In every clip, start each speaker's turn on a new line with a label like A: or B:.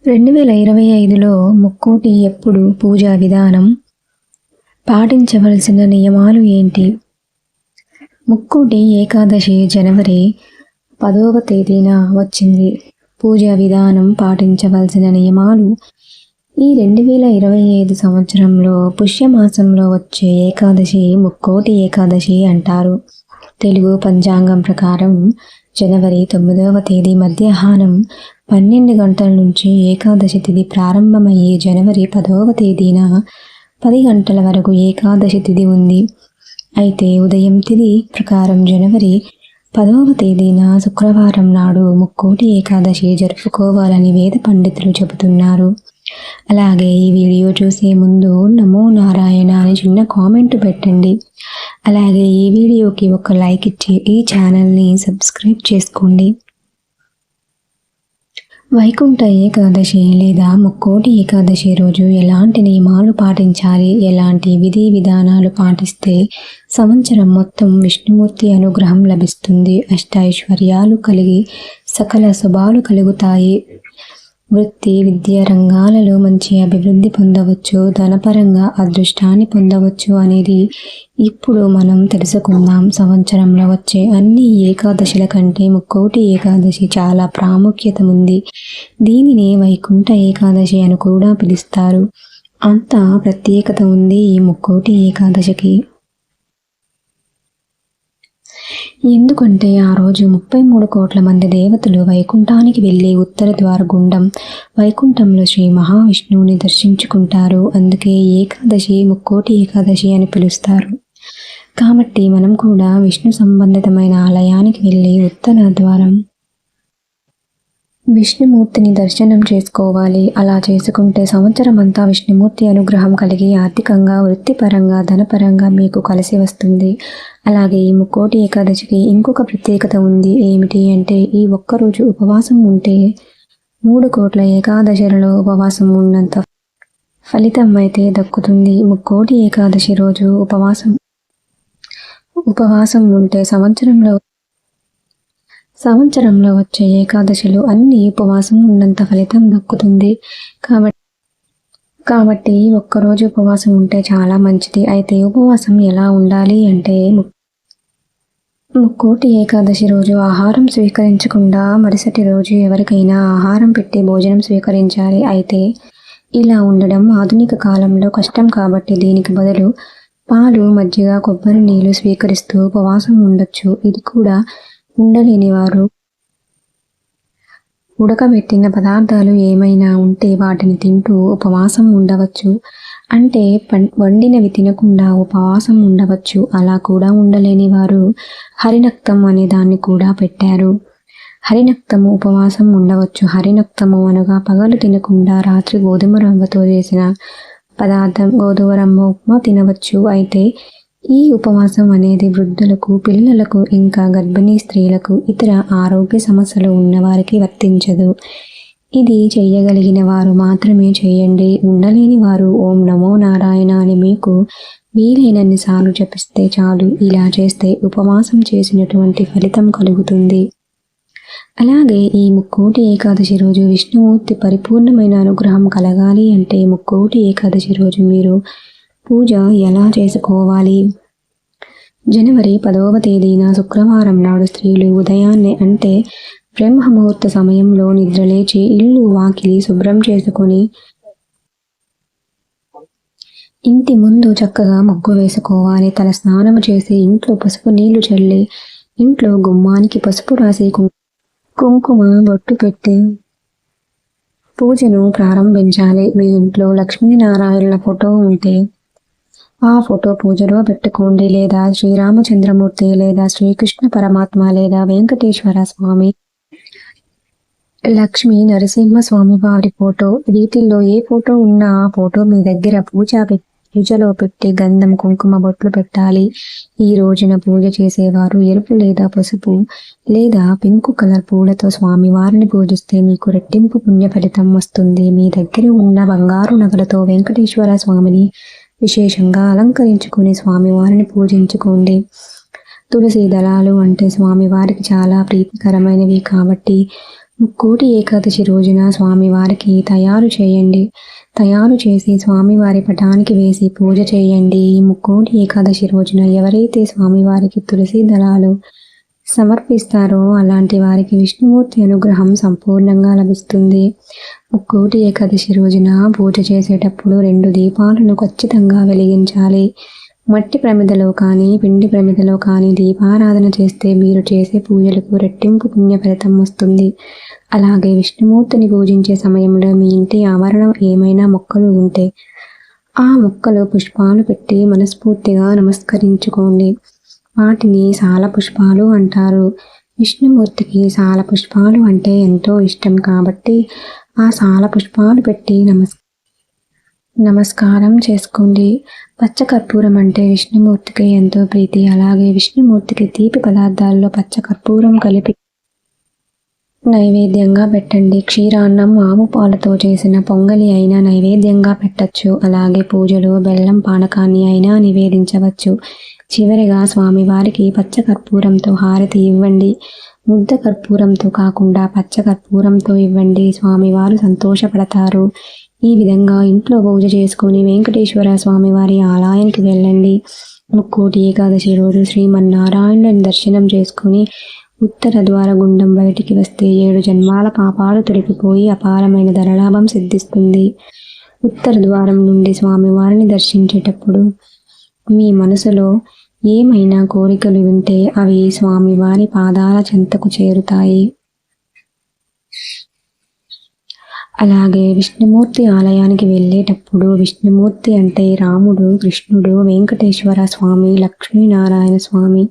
A: 2025లో ముక్కోటి ఎప్పుడు పూజా విధానం పాటించవలసిన నియమాలు ఏంటి? ముక్కోటి ఏకాదశి జనవరి 10వ తేదీన వచ్చింది. పూజా విధానం పాటించవలసిన నియమాలు ఈ 2025 సంవత్సరంలో పుష్యమాసంలో వచ్చే ఏకాదశి ముక్కోటి ఏకాదశి అంటారు. తెలుగు పంచాంగం ప్రకారం జనవరి 9వ తేదీ మధ్యాహ్నం 12 గంటల నుంచి ఏకాదశి తిథి ప్రారంభమయ్యే జనవరి 10వ తేదీన 10 గంటల వరకు ఏకాదశి తిథి ఉంది. అయితే ఉదయం తిథి ప్రకారం జనవరి 10వ తేదీన శుక్రవారం నాడు ముక్కోటి ఏకాదశి జరుపుకోవాలని వేద పండితులు చెబుతున్నారు. అలాగే ఈ వీడియో చూసే ముందు నమో నారాయణ అని చిన్న కామెంట్ పెట్టండి. అలాగే ఈ వీడియోకి ఒక లైక్ ఇచ్చి ఈ ఛానల్ని సబ్స్క్రైబ్ చేసుకోండి. వైకుంఠ ఏకాదశి లేదా ముక్కోటి ఏకాదశి రోజు ఎలాంటి నియమాలు పాటించాలి, ఎలాంటి విధి విధానాలు పాటిస్తే సంవత్సరం మొత్తం విష్ణుమూర్తి అనుగ్రహం లభిస్తుంది, అష్టైశ్వర్యాలు కలిగి సకల శుభాలు కలుగుతాయి, వృత్తి విద్యా రంగాలలో మంచి అభివృద్ధి పొందవచ్చు, ధనపరంగా అదృష్టాన్ని పొందవచ్చు అనేది ఇప్పుడు మనం తెలుసుకుందాం. సంవత్సరంలో వచ్చే అన్ని ఏకాదశుల కంటే ముక్కోటి ఏకాదశి చాలా ప్రాముఖ్యత ఉంది. దీనిని వైకుంఠ ఏకాదశి అని కూడా పిలుస్తారు. అంత ప్రత్యేకత ఉంది ఈ ముక్కోటి ఏకాదశికి. ఎందుకంటే ఆ రోజు 33 కోట్ల మంది దేవతలు వైకుంఠానికి వెళ్ళి ఉత్తర ద్వార గుండం వైకుంఠంలో శ్రీ మహావిష్ణువుని దర్శించుకుంటారు. అందుకే ఏకాదశి ముక్కోటి ఏకాదశి అని పిలుస్తారు. కాబట్టి మనం కూడా విష్ణు సంబంధితమైన ఆలయానికి వెళ్ళి ఉత్తర ద్వారం విష్ణుమూర్తిని దర్శనం చేసుకోవాలి. అలా చేసుకుంటే సంవత్సరం అంతా విష్ణుమూర్తి అనుగ్రహం కలిగి ఆర్థికంగా, వృత్తిపరంగా, ధనపరంగా మీకు కలిసి వస్తుంది. అలాగే ఈ ముక్కోటి ఏకాదశికి ఇంకొక ప్రత్యేకత ఉంది. ఏమిటి అంటే ఈ ఒక్కరోజు ఉపవాసం ఉంటే 3 కోట్ల ఏకాదశులలో ఉపవాసం ఉన్నంత ఫలితం అయితే దక్కుతుంది. ముక్కోటి ఏకాదశి రోజు ఉపవాసం ఉంటే సంవత్సరంలో వచ్చే ఏకాదశులు అన్ని ఉపవాసం ఉన్నంత ఫలితం దక్కుతుంది. కాబట్టి ఒక్కరోజు ఉపవాసం ఉంటే చాలా మంచిది. అయితే ఉపవాసం ఎలా ఉండాలి అంటే ముక్కోటి ఏకాదశి రోజు ఆహారం స్వీకరించకుండా మరుసటి రోజు ఎవరికైనా ఆహారం పెట్టి భోజనం స్వీకరించాలి. అయితే ఇలా ఉండడం ఆధునిక కాలంలో కష్టం కాబట్టి దీనికి బదులు పాలు, మజ్జిగ, కొబ్బరి నీళ్లు స్వీకరిస్తూ ఉపవాసం ఉండొచ్చు. ఇది కూడా ఉండలేని వారు ఉడకబెట్టిన పదార్థాలు ఏమైనా ఉంటే వాటిని తింటూ ఉపవాసం ఉండవచ్చు. అంటే వండినవి తినకుండా ఉపవాసం ఉండవచ్చు. అలా కూడా ఉండలేని వారు హరినక్తం అనే దాన్ని కూడా పెట్టారు. హరినక్తము ఉపవాసం ఉండవచ్చు. హరినక్తము అనగా పగలు తినకుండా రాత్రి గోధుమ రవ్వతో చేసిన పదార్థం గోధుమ రవ్వ ఉప్మా తినవచ్చు. అయితే ఈ ఉపవాసం అనేది వృద్ధులకు, పిల్లలకు, ఇంకా గర్భిణీ స్త్రీలకు, ఇతర ఆరోగ్య సమస్యలు ఉన్నవారికి వర్తించదు. ఇది చేయగలిగిన వారు మాత్రమే చేయండి. ఉండలేని వారు ఓం నమో నారాయణ అని మీకు వీలైనన్ని సార్లు జపిస్తే చాలు. ఇలా చేస్తే ఉపవాసం చేసినటువంటి ఫలితం కలుగుతుంది. అలాగే ఈ ముక్కోటి ఏకాదశి రోజు విష్ణుమూర్తి పరిపూర్ణమైన అనుగ్రహం కలగాలి అంటే ముక్కోటి ఏకాదశి రోజు మీరు పూజ ఎలా చేసుకోవాలి? జనవరి 10వ తేదీన శుక్రవారం నాడు స్త్రీలు ఉదయాన్నే అంటే బ్రహ్మముహూర్త సమయంలో నిద్రలేచి ఇల్లు వాకిలి శుభ్రం చేసుకొని ఇంటి ముందు చక్కగా ముగ్గు వేసుకోవాలి. తల స్నానం చేసి ఇంట్లో పసుపు నీళ్లు చల్లి ఇంట్లో గుమ్మానికి పసుపు రాసి కుంకుమ బొట్టు పెట్టి పూజను ప్రారంభించాలి. మీ ఇంట్లో లక్ష్మీనారాయణుల ఫోటో ఉంటే ఆ ఫోటో పూజలో పెట్టుకోండి. లేదా శ్రీరామచంద్రమూర్తి లేదా శ్రీకృష్ణ పరమాత్మ లేదా వెంకటేశ్వర స్వామి, లక్ష్మీ నరసింహస్వామి వారి ఫోటో, వీటిల్లో ఏ ఫోటో ఉన్నా ఆ ఫోటో మీ దగ్గర పూజలో పెట్టి గంధం కుంకుమ బొట్లు పెట్టాలి. ఈ రోజున పూజ చేసేవారు ఎరుపు లేదా పసుపు లేదా పింక్ కలర్ పూలతో స్వామివారిని పూజిస్తే మీకు రెట్టింపు పుణ్య ఫలితం వస్తుంది. మీ దగ్గర ఉన్న బంగారు నగలతో వెంకటేశ్వర స్వామిని విశేషంగా అలంకరించుకుని స్వామివారిని పూజించుకోండి. తులసి దళాలు అంటే స్వామివారికి చాలా ప్రీతికరమైనవి కాబట్టి ముక్కోటి ఏకాదశి రోజున స్వామివారికి తయారు చేసి స్వామివారి పటానికి వేసి పూజ చేయండి. ఈ ముక్కోటి ఏకాదశి రోజున ఎవరైతే స్వామివారికి తులసి దళాలు సమర్పిస్తారో అలాంటి వారికి విష్ణుమూర్తి అనుగ్రహం సంపూర్ణంగా లభిస్తుంది. ముక్కోటి ఏకాదశి రోజున పూజ చేసేటప్పుడు 2 దీపాలను ఖచ్చితంగా వెలిగించాలి. మట్టి ప్రమిదలో కానీ పిండి ప్రమిదలో కానీ దీపారాధన చేస్తే మీరు చేసే పూజలకు రెట్టింపు పుణ్య ఫలితం వస్తుంది. అలాగే విష్ణుమూర్తిని పూజించే సమయంలో మీ ఇంటి ఆవరణం ఏమైనా మొక్కలు ఉంటే ఆ మొక్కలు పుష్పాలు పెట్టి మనస్ఫూర్తిగా నమస్కరించుకోండి. వాటిని సాల పుష్పాలు అంటారు. విష్ణుమూర్తికి సాల పుష్పాలు అంటే ఎంతో ఇష్టం కాబట్టి ఆ సాల పుష్పాలు పెట్టి నమస్కారం చేసుకోండి. పచ్చకర్పూరం అంటే విష్ణుమూర్తికి ఎంతో ప్రీతి. అలాగే విష్ణుమూర్తికి తీపి పదార్థాల్లో పచ్చకర్పూరం కలిపి నైవేద్యంగా పెట్టండి. క్షీరాన్నం ఆవు పాలతో చేసిన పొంగలి అయినా నైవేద్యంగా పెట్టచ్చు. అలాగే పూజలో బెల్లం పానకాన్ని అయినా నివేదించవచ్చు. చివరిగా స్వామివారికి పచ్చకర్పూరంతో హారతి ఇవ్వండి. ముద్ద కర్పూరంతో కాకుండా పచ్చకర్పూరంతో ఇవ్వండి. స్వామివారు సంతోషపడతారు. ఈ విధంగా ఇంట్లో పూజ చేసుకుని వెంకటేశ్వర స్వామివారి ఆలయానికి వెళ్ళండి. ముక్కోటి ఏకాదశి రోజు శ్రీమన్నారాయణుని దర్శనం చేసుకుని ఉత్తర ద్వార గుండం బయటికి వస్తే 7 జన్మాల పాపాలు తొలగిపోయి అపారమైన ధనలాభం సిద్ధిస్తుంది. ఉత్తర ద్వారం నుండి స్వామివారిని దర్శించేటప్పుడు మీ మనసులో ఏమైనా కోరికలు ఉంటే అవి స్వామివారి పాదాల చెంతకు చేరుతాయి. అలాగే విష్ణుమూర్తి ఆలయానికి వెళ్ళేటప్పుడు విష్ణుమూర్తి అంటే రాముడు, కృష్ణుడు, వెంకటేశ్వర స్వామి, లక్ష్మీనారాయణ స్వామి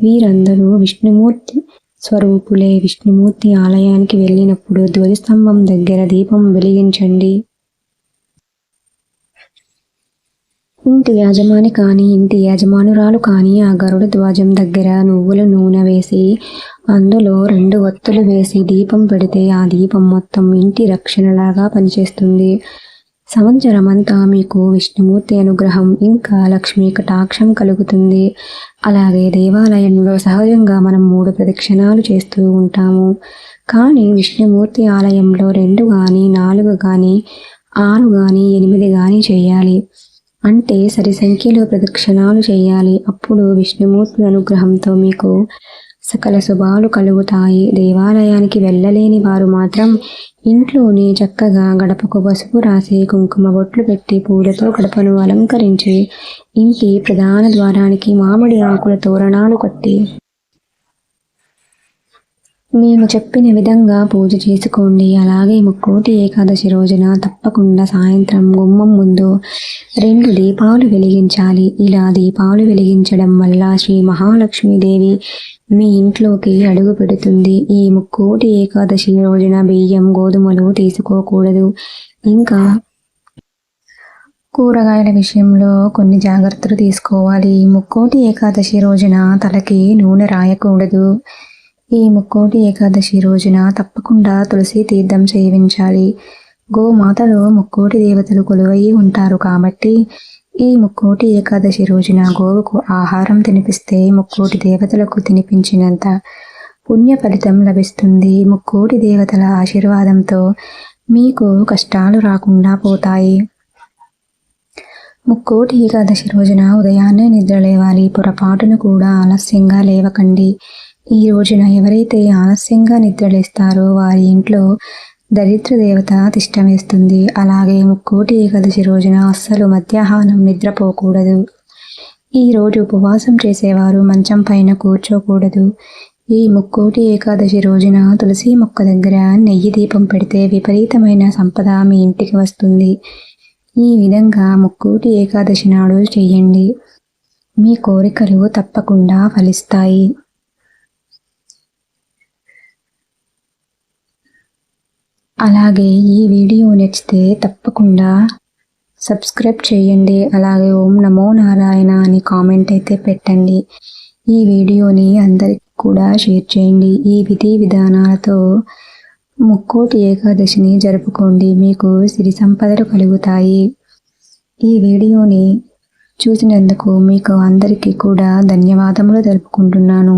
A: వీరందరూ విష్ణుమూర్తి స్వరూపులే. విష్ణుమూర్తి ఆలయానికి వెళ్ళినప్పుడు ధ్వజస్తంభం దగ్గర దీపం వెలిగించండి. ఇంటి యజమాని కానీ ఇంటి యజమానురాలు కానీ ఆ గరుడ ధ్వజం దగ్గర నువ్వుల నూనె వేసి అందులో 2 ఒత్తులు వేసి దీపం పెడితే ఆ దీపం మొత్తం ఇంటి రక్షణలాగా పనిచేస్తుంది. సంవత్సరమంతా మీకు విష్ణుమూర్తి అనుగ్రహం ఇంకా లక్ష్మీ కటాక్షం కలుగుతుంది. అలాగే దేవాలయంలో సహజంగా మనం 3 ప్రదక్షిణాలు చేస్తూ ఉంటాము. కానీ విష్ణుమూర్తి ఆలయంలో 2 కానీ 4 కానీ 6 కానీ 8 కానీ చేయాలి. అంటే సరి సంఖ్యలో ప్రదక్షిణాలు చేయాలి. అప్పుడు విష్ణుమూర్తి అనుగ్రహంతో మీకు సకల శుభాలు కలుగుతాయి. దేవాలయానికి వెళ్ళలేని వారు మాత్రం ఇంట్లోనే చక్కగా గడపకు పసుపు రాసి కుంకుమ బొట్లు పెట్టి పూలతో గడపను అలంకరించి ఇంటి ప్రధాన ద్వారానికి మామిడి ఆకుల తోరణాలు కట్టి మేము చెప్పిన విధంగా పూజ చేసుకోండి. అలాగే ముక్కోటి ఏకాదశి రోజున తప్పకుండా సాయంత్రం గుమ్మం ముందు 2 దీపాలు వెలిగించాలి. ఇలా దీపాలు వెలిగించడం వల్ల శ్రీ మహాలక్ష్మీదేవి మీ ఇంట్లోకి అడుగు పెడుతుంది. ఈ ముక్కోటి ఏకాదశి రోజున బియ్యం, గోధుమలు తీసుకోకూడదు. ఇంకా కూరగాయల విషయంలో కొన్ని జాగ్రత్తలు తీసుకోవాలి. ముక్కోటి ఏకాదశి రోజున తలకి నూనె రాయకూడదు. ఈ ముక్కోటి ఏకాదశి రోజున తప్పకుండా తులసి తీర్థం సేవించాలి. గోమాతలో ముక్కోటి దేవతలు కొలువై ఉంటారు కాబట్టి ఈ ముక్కోటి ఏకాదశి రోజున గోవుకు ఆహారం తినిపిస్తే ముక్కోటి దేవతలకు తినిపించినంత పుణ్య ఫలితం లభిస్తుంది. ముక్కోటి దేవతల ఆశీర్వాదంతో మీకు కష్టాలు రాకుండా పోతాయి. ముక్కోటి ఏకాదశి రోజున ఉదయాన్నే నిద్ర లేవాలి. పొరపాటున కూడా ఆలస్యంగా లేవకండి. ఈ రోజున ఎవరైతే ఆలస్యంగా నిద్రలేస్తారో వారి ఇంట్లో దరిద్ర దేవత తిష్ట వేస్తుంది. అలాగే ముక్కోటి ఏకాదశి రోజున అస్సలు మధ్యాహ్నం నిద్రపోకూడదు. ఈ రోజు ఉపవాసం చేసేవారు మంచం పైన కూర్చోకూడదు. ఈ ముక్కోటి ఏకాదశి రోజున తులసి మొక్క దగ్గర నెయ్యి దీపం పెడితే విపరీతమైన సంపద మీ ఇంటికి వస్తుంది. ఈ విధంగా ముక్కోటి ఏకాదశి నాడు చెయ్యండి. మీ కోరికలు తప్పకుండా ఫలిస్తాయి. అలాగే ఈ వీడియో నచ్చితే తప్పకుండా సబ్స్క్రైబ్ చేయండి. అలాగే ఓం నమో నారాయణ అని కామెంట్ అయితే పెట్టండి. ఈ వీడియోని అందరికి కూడా షేర్ చేయండి. ఈ విధి విధానాలతో ముక్కోటి ఏకాదశిని జరుపుకోండి. మీకు సిరి సంపదలు కలుగుతాయి. ఈ వీడియోని చూసినందుకు మీకు అందరికీ కూడా ధన్యవాదములు తెలుపుకుంటున్నాను.